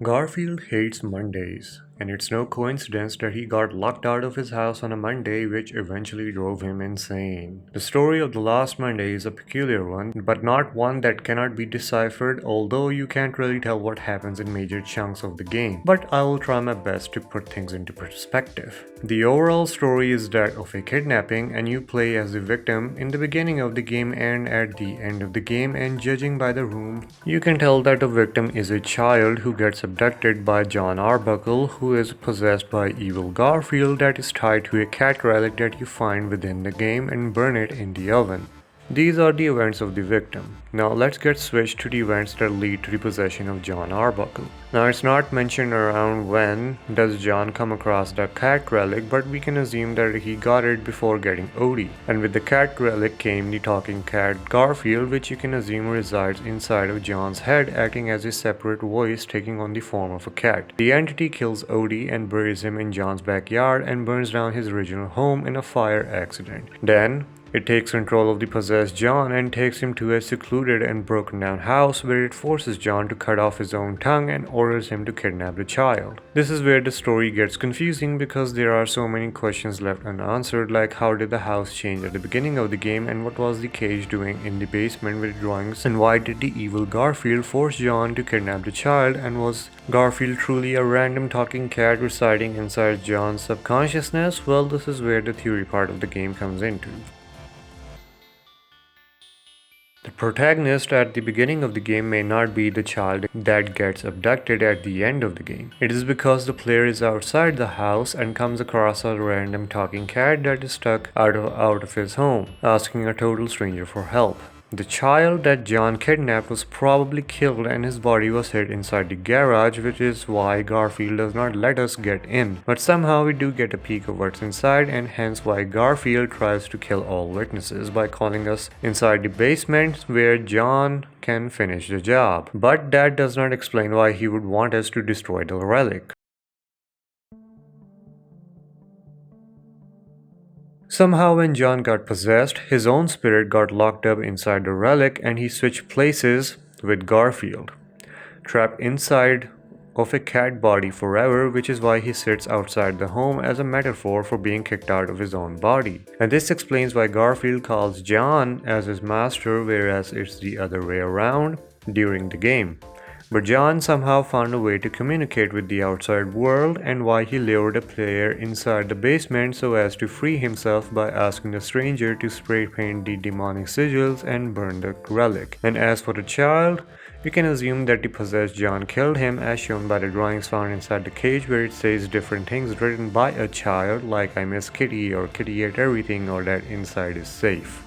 Garfield hates Mondays, and it's no coincidence that he got locked out of his house on a Monday, which eventually drove him insane. The story of the last Monday is a peculiar one, but not one that cannot be deciphered, although you can't really tell what happens in major chunks of the game. But I will try my best to put things into perspective. The overall story is that of a kidnapping, and you play as the victim in the beginning of the game and at the end of the game, and judging by the room, you can tell that the victim is a child who gets abducted by John Arbuckle, who is possessed by evil Garfield that is tied to a cat relic that you find within the game and burn it in the oven. These are the events of the victim. Now let's get switched to the events that lead to the possession of John Arbuckle. Now it's not mentioned around when does John come across the cat relic, but we can assume that he got it before getting Odie. And with the cat relic came the talking cat Garfield, which you can assume resides inside of John's head, acting as a separate voice taking on the form of a cat. The entity kills Odie and buries him in John's backyard and burns down his original home in a fire accident. Then it takes control of the possessed John and takes him to a secluded and broken down house where it forces John to cut off his own tongue and orders him to kidnap the child. This is where the story gets confusing because there are so many questions left unanswered, like how did the house change at the beginning of the game, and what was the cage doing in the basement with drawings, and why did the evil Garfield force John to kidnap the child, and was Garfield truly a random talking cat residing inside John's subconsciousness? Well, this is where the theory part of the game comes into. The protagonist at the beginning of the game may not be the child that gets abducted at the end of the game. It is because the player is outside the house and comes across a random talking cat that is stuck out of his home, asking a total stranger for help. The child that John kidnapped was probably killed and his body was hid inside the garage, which is why Garfield does not let us get in. But somehow we do get a peek of what's inside, and hence why Garfield tries to kill all witnesses by calling us inside the basement where John can finish the job. But that does not explain why he would want us to destroy the relic. Somehow when John got possessed, his own spirit got locked up inside the relic and he switched places with Garfield, trapped inside of a cat body forever, which is why he sits outside the home as a metaphor for being kicked out of his own body. And this explains why Garfield calls John as his master, whereas it's the other way around during the game. But John somehow found a way to communicate with the outside world, and why he lured a player inside the basement so as to free himself by asking the stranger to spray paint the demonic sigils and burn the relic. And as for the child, you can assume that the possessed John killed him, as shown by the drawings found inside the cage where it says different things written by a child like "I miss Kitty" or "Kitty ate everything" or that inside is safe.